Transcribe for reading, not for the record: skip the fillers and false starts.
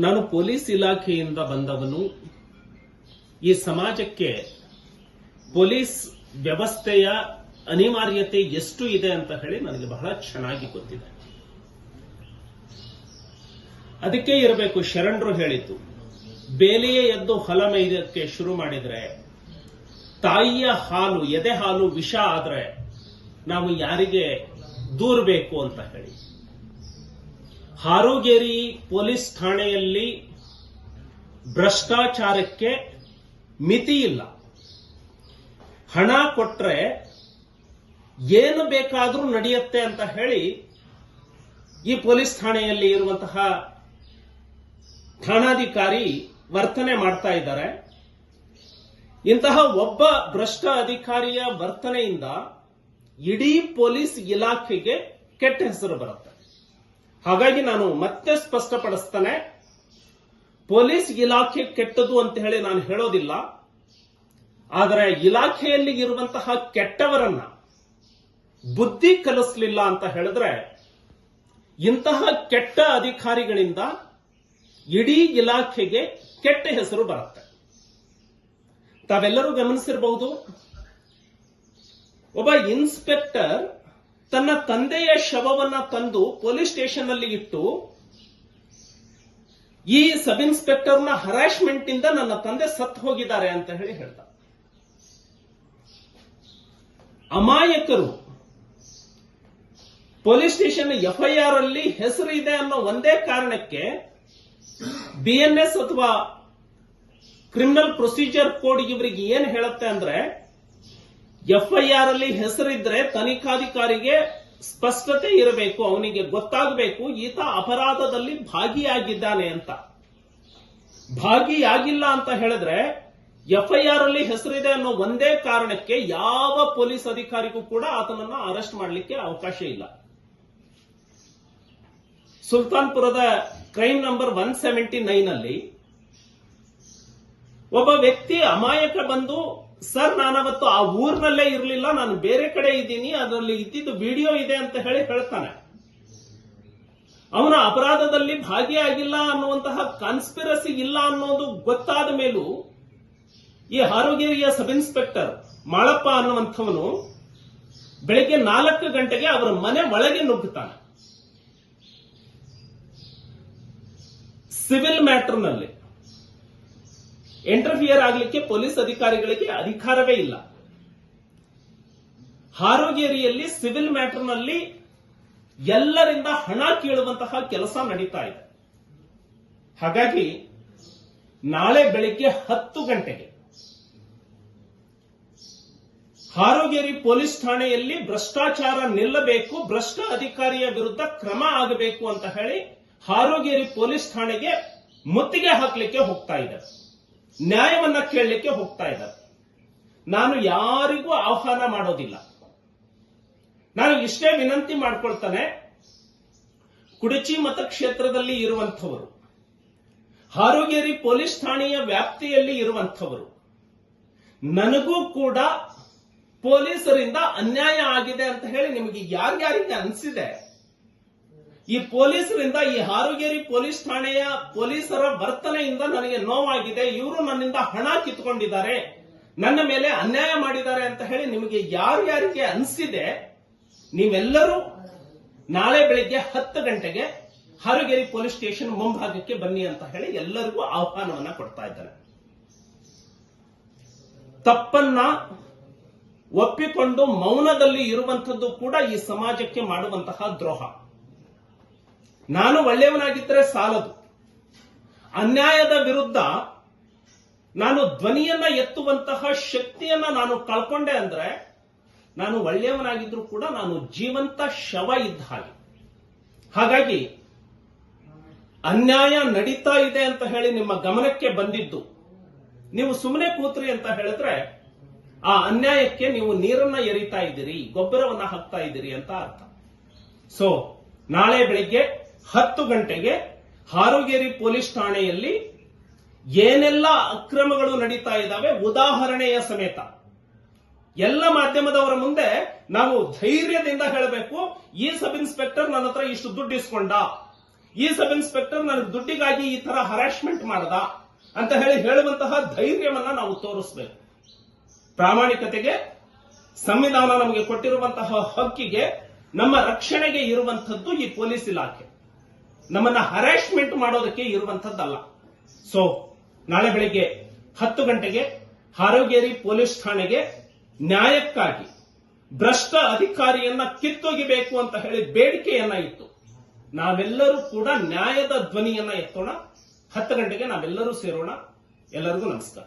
ನಾನು ಪೊಲೀಸ್ ಇಲಾಖೆಯಿಂದ ಬಂದವನು. ಈ ಸಮಾಜಕ್ಕೆ ಪೊಲೀಸ್ ವ್ಯವಸ್ಥೆಯ ಅನಿವಾರ್ಯತೆ ಎಷ್ಟು ಇದೆ ಅಂತ ಹೇಳಿ ನನಗೆ ಬಹಳ ಚೆನ್ನಾಗಿ ಗೊತ್ತಿದೆ. ಅದಕ್ಕೆ ಇರಬೇಕು ಶರಣರು ಹೇಳಿದ್ದು, ಬೇಲಿಯೇ ಎದ್ದು ಹೊಲ ಮೇಯ್ದಕ್ಕೆ ಶುರು ಮಾಡಿದ್ರೆ, ತಾಯಿಯ ಹಾಲು ಎದೆ ಹಾಲು ವಿಷ ಆದ್ರೆ ನಾವು ಯಾರಿಗೆ ದೂರಬೇಕು ಅಂತ ಹೇಳಿ. ಹಾರೋಗೇರಿ ಪೊಲೀಸ್ ಠಾಣೆಯಲ್ಲಿ ಭ್ರಷ್ಟಾಚಾರಕ್ಕೆ ಮಿತಿ ಇಲ್ಲ. ಹಣ ಕೊಟ್ರೆ ಏನು ಬೇಕಾದರೂ ನಡೆಯುತ್ತೆ ಅಂತ ಹೇಳಿ ಈ ಪೊಲೀಸ್ ಠಾಣೆಯಲ್ಲಿ ಇರುವಂತಹ ಠಾಣಾಧಿಕಾರಿ ವರ್ತನೆ ಮಾಡ್ತಾ ಇದ್ದಾರೆ. ಇಂತಹ ಒಬ್ಬ ಭ್ರಷ್ಟ ಅಧಿಕಾರಿಯ ವರ್ತನೆಯಿಂದ ಇಡೀ ಪೊಲೀಸ್ ಇಲಾಖೆಗೆ ಕೆಟ್ಟ ಹೆಸರು ಬರುತ್ತೆ. ಹಾಗಾಗಿ ನಾನು ಮತ್ತೆ ಸ್ಪಷ್ಟಪಡಿಸ್ತೇನೆ, ಪೊಲೀಸ್ ಇಲಾಖೆ ಕೆಟ್ಟದು ಅಂತ ಹೇಳಿ ನಾನು ಹೇಳೋದಿಲ್ಲ. ಆದರೆ ಇಲಾಖೆಯಲ್ಲಿ ಇರುವಂತಹ ಕೆಟ್ಟವರನ್ನ ಬುದ್ಧಿ ಕಲಿಸಲಿಲ್ಲ ಅಂತ ಹೇಳಿದ್ರೆ ಇಂತಹ ಕೆಟ್ಟ ಅಧಿಕಾರಿಗಳಿಂದ ಇಡೀ ಇಲಾಖೆಗೆ ಕೆಟ್ಟ ಹೆಸರು ಬರುತ್ತೆ. ತಾವೆಲ್ಲರೂ ಗಮನಿಸಿರಬಹುದು, ಒಬ್ಬ ಇನ್ಸ್ಪೆಕ್ಟರ್ ತನ್ನ ತಂದೆಯ ಶವವನ್ನ ತಂದು ಪೊಲೀಸ್ ಸ್ಟೇಷನ್ ಅಲ್ಲಿ ಇಟ್ಟು ಈ ಸಬ್ ಇನ್ಸ್ಪೆಕ್ಟರ್ನ ಹರಾಸ್ಮೆಂಟ್ ಇಂದ ನನ್ನ ತಂದೆ ಸತ್ತು ಹೋಗಿದ್ದಾರೆ ಅಂತ ಹೇಳಿ ಹೇಳ್ದ. ಅಮಾಯಕರು ಪೊಲೀಸ್ ಸ್ಟೇಷನ್ ಎಫ್ಐಆರ್ ಅಲ್ಲಿ ಹೆಸರು ಇದೆ ಅನ್ನೋ ಒಂದೇ ಕಾರಣಕ್ಕೆ ಬಿಎನ್ಎಸ್ ಅಥವಾ ಕ್ರಿಮಿನಲ್ ಪ್ರೊಸೀಜರ್ ಕೋಡ್ ಇವರಿಗೆ ಏನ್ ಹೇಳುತ್ತೆ ಅಂದ್ರೆ, ಎಫ್ಐಆರ್ ಅಲ್ಲಿ ಹೆಸರಿದ್ರೆ ತನಿಖಾಧಿಕಾರಿಗೆ ಸ್ಪಷ್ಟತೆ ಇರಬೇಕು, ಅವನಿಗೆ ಗೊತ್ತಾಗಬೇಕು ಈತ ಅಪರಾಧದಲ್ಲಿ ಭಾಗಿಯಾಗಿದ್ದಾನೆ ಅಂತ. ಭಾಗಿಯಾಗಿಲ್ಲ ಅಂತ ಹೇಳಿದ್ರೆ ಎಫ್ಐಆರ್ ಅಲ್ಲಿ ಹೆಸರಿದೆ ಅನ್ನೋ ಒಂದೇ ಕಾರಣಕ್ಕೆ ಯಾವ ಪೊಲೀಸ್ ಅಧಿಕಾರಿಗೂ ಕೂಡ ಆತನನ್ನ ಅರೆಸ್ಟ್ ಮಾಡಲಿಕ್ಕೆ ಅವಕಾಶ ಇಲ್ಲ. ಸುಲ್ತಾನ್ಪುರದ ಕ್ರೈಮ್ ನಂಬರ್ 179 ಅಲ್ಲಿ ಒಬ್ಬ ವ್ಯಕ್ತಿ ಅಮಾಯಕ ಬಂದು, ಸರ್ ನಾನವತ್ತು ಆ ಊರಿನಲ್ಲೇ ಇರಲಿಲ್ಲ, ನಾನು ಬೇರೆ ಕಡೆ ಇದ್ದೀನಿ, ಅದರಲ್ಲಿ ಇದ್ದಿದ್ದು ವಿಡಿಯೋ ಇದೆ ಅಂತ ಹೇಳಿ ಹೇಳ್ತಾನೆ. ಅವನ ಅಪರಾಧದಲ್ಲಿ ಭಾಗಿಯಾಗಿಲ್ಲ ಅನ್ನುವಂತಹ ಕಾನ್ಸ್ಪಿರಸಿ ಇಲ್ಲ ಅನ್ನೋದು ಗೊತ್ತಾದ ಮೇಲೂ ಈ ಹಾರೋಗೇರಿಯ ಸಬ್ ಇನ್ಸ್ಪೆಕ್ಟರ್ ಮಾಳಪ್ಪ ಅನ್ನುವಂಥವನು ಬೆಳಗ್ಗೆ 4 ಗಂಟೆಗೆ ಅವರ ಮನೆ ಒಳಗೆ ನುಗ್ಗುತ್ತಾನೆ. ಸಿವಿಲ್ ಮ್ಯಾಟರ್ನಲ್ಲಿ ಇಂಟರ್ಫಿಯರ್ ಆಗಲಿಕ್ಕೆ ಪೊಲೀಸ್ ಅಧಿಕಾರಿಗಳಿಗೆ ಅಧಿಕಾರವೇ ಇಲ್ಲ. ಹಾರೋಗೇರಿಯಲ್ಲಿ ಸಿವಿಲ್ ಮ್ಯಾಟರ್ನಲ್ಲಿ ಎಲ್ಲರಿಂದ ಹಣ ಕೀಳುವಂತಹ ಕೆಲಸ ನಡೀತಾ ಇದೆ. ಹಾಗಾಗಿ ನಾಳೆ ಬೆಳಿಗ್ಗೆ 10 ಗಂಟೆಗೆ ಹಾರೋಗೇರಿ ಪೊಲೀಸ್ ಠಾಣೆಯಲ್ಲಿ ಭ್ರಷ್ಟಾಚಾರ ನಿಲ್ಲಬೇಕು, ಭ್ರಷ್ಟ ಅಧಿಕಾರಿಯ ವಿರುದ್ಧ ಕ್ರಮ ಆಗಬೇಕು ಅಂತ ಹೇಳಿ ಹಾರೋಗೇರಿ ಪೊಲೀಸ್ ಠಾಣೆಗೆ ಮುತ್ತಿಗೆ ಹಾಕಲಿಕ್ಕೆ ಹೋಗ್ತಾ ಇದ್ದಾರೆ, ನ್ಯಾಯವನ್ನ ಕೇಳಲಿಕ್ಕೆ ಹೋಗ್ತಾ ಇದ್ದಾರೆ. ನಾನು ಯಾರಿಗೂ ಆಹ್ವಾನ ಮಾಡೋದಿಲ್ಲ. ನಾನು ಇಷ್ಟೇ ವಿನಂತಿ ಮಾಡ್ಕೊಳ್ತಾನೆ, ಕುಡಚಿ ಮತಕ್ಷೇತ್ರದಲ್ಲಿ ಇರುವಂಥವರು, ಹಾರೋಗೇರಿ ಪೊಲೀಸ್ ಠಾಣೆಯ ವ್ಯಾಪ್ತಿಯಲ್ಲಿ ಇರುವಂಥವರು, ನನಗೂ ಕೂಡ ಪೊಲೀಸರಿಂದ ಅನ್ಯಾಯ ಆಗಿದೆ ಅಂತ ಹೇಳಿ ನಿಮಗೆ ಯಾರ್ಯಾರಿಗೆ ಅನಿಸಿದೆ, ಈ ಪೊಲೀಸರಿಂದ, ಈ ಹಾರೋಗೇರಿ ಪೊಲೀಸ್ ಠಾಣೆಯ ಪೊಲೀಸರ ವರ್ತನೆಯಿಂದ ನನಗೆ ನೋವಾಗಿದೆ, ಇವರು ನನ್ನಿಂದ ಹಣ ಕಿತ್ಕೊಂಡಿದ್ದಾರೆ, ನನ್ನ ಮೇಲೆ ಅನ್ಯಾಯ ಮಾಡಿದ್ದಾರೆ ಅಂತ ಹೇಳಿ ನಿಮಗೆ ಯಾರ್ಯಾರಿಗೆ ಅನಿಸಿದೆ, ನೀವೆಲ್ಲರೂ ನಾಳೆ ಬೆಳಿಗ್ಗೆ 10 ಗಂಟೆಗೆ ಹಾರೋಗೇರಿ ಪೊಲೀಸ್ ಸ್ಟೇಷನ್ ಮುಂಭಾಗಕ್ಕೆ ಬನ್ನಿ ಅಂತ ಹೇಳಿ ಎಲ್ಲರಿಗೂ ಆಹ್ವಾನವನ್ನ ಕೊಡ್ತಾ ಇದ್ದಾರೆ. ತಪ್ಪನ್ನ ಒಪ್ಪಿಕೊಂಡು ಮೌನದಲ್ಲಿ ಇರುವಂತದ್ದು ಕೂಡ ಈ ಸಮಾಜಕ್ಕೆ ಮಾಡುವಂತಹ ದ್ರೋಹ. ನಾನು ಒಳ್ಳೆಯವನಾಗಿದ್ದರೆ ಸಾಲದು, ಅನ್ಯಾಯದ ವಿರುದ್ಧ ನಾನು ಧ್ವನಿಯನ್ನ ಎತ್ತುವಂತಹ ಶಕ್ತಿಯನ್ನ ನಾನು ಕಳ್ಕೊಂಡೆ ಅಂದ್ರೆ ನಾನು ಒಳ್ಳೆಯವನಾಗಿದ್ರು ಕೂಡ ನಾನು ಜೀವಂತ ಶವ ಇದ್ದ ಹಾಗೆ. ಹಾಗಾಗಿ ಅನ್ಯಾಯ ನಡೀತಾ ಇದೆ ಅಂತ ಹೇಳಿ ನಿಮ್ಮ ಗಮನಕ್ಕೆ ಬಂದಿದ್ದು ನೀವು ಸುಮ್ಮನೆ ಕೂತ್ರಿ ಅಂತ ಹೇಳಿದ್ರೆ ಆ ಅನ್ಯಾಯಕ್ಕೆ ನೀವು ನೀರನ್ನ ಎರಿತಾ ಇದ್ದೀರಿ, ಗೊಬ್ಬರವನ್ನ ಹಾಕ್ತಾ ಇದ್ದೀರಿ ಅಂತ ಅರ್ಥ. ಸೊ ನಾಳೆ ಬೆಳಿಗ್ಗೆ 10 ಗಂಟೆಗೆ ಹಾರೋಗೇರಿ ಪೊಲೀಸ್ ಠಾಣೆಯಲ್ಲಿ ಏನೆಲ್ಲ ಅಕ್ರಮಗಳು ನಡೀತಾ ಇದ್ದಾವೆ ಉದಾಹರಣೆಯ ಸಮೇತ ಎಲ್ಲ ಮಾಧ್ಯಮದವರ ಮುಂದೆ ನಾವು ಧೈರ್ಯದಿಂದ ಹೇಳಬೇಕು, ಈ ಸಬ್ ಇನ್ಸ್ಪೆಕ್ಟರ್ ನನ್ನ ಹತ್ರ ಇಷ್ಟು ದುಡ್ಡು ಇಸ್ಕೊಂಡ, ಈ ಸಬ್ ಇನ್ಸ್ಪೆಕ್ಟರ್ ನನಗೆ ದುಡ್ಡಿಗಾಗಿ ಈ ತರ ಹರಾಸ್ಮೆಂಟ್ ಮಾಡದ ಅಂತ ಹೇಳುವಂತಹ ಧೈರ್ಯವನ್ನ ನಾವು ತೋರಿಸಬೇಕು. ಪ್ರಾಮಾಣಿಕತೆಗೆ, ಸಂವಿಧಾನ ನಮಗೆ ಕೊಟ್ಟಿರುವಂತಹ ಹಕ್ಕಿಗೆ, ನಮ್ಮ ರಕ್ಷಣೆಗೆ ಇರುವಂತದ್ದು ಈ ಪೊಲೀಸ್ ಇಲಾಖೆ. ನಮ್ಮನ್ನ ಹರಾಸ್ಮೆಂಟ್ ಮಾಡೋದಕ್ಕೆ ಇರುವಂತದ್ದಲ್ಲ. ಸೊ ನಾಳೆ ಬೆಳಿಗ್ಗೆ 10 ಗಂಟೆಗೆ ಹಾರೋಗೇರಿ ಪೊಲೀಸ್ ಠಾಣೆಗೆ ನ್ಯಾಯಕ್ಕಾಗಿ ಭ್ರಷ್ಟ ಅಧಿಕಾರಿಯನ್ನ ಕಿತ್ತೊಗಿಬೇಕು ಅಂತ ಹೇಳಿ ಬೇಡಿಕೆಯನ್ನ ಇತ್ತು. ನಾವೆಲ್ಲರೂ ಕೂಡ ನ್ಯಾಯದ ಧ್ವನಿಯನ್ನ ಎತ್ತೋಣ. 10 ಗಂಟೆಗೆ ನಾವೆಲ್ಲರೂ ಸೇರೋಣ. ಎಲ್ಲರಿಗೂ ನಮಸ್ಕಾರ.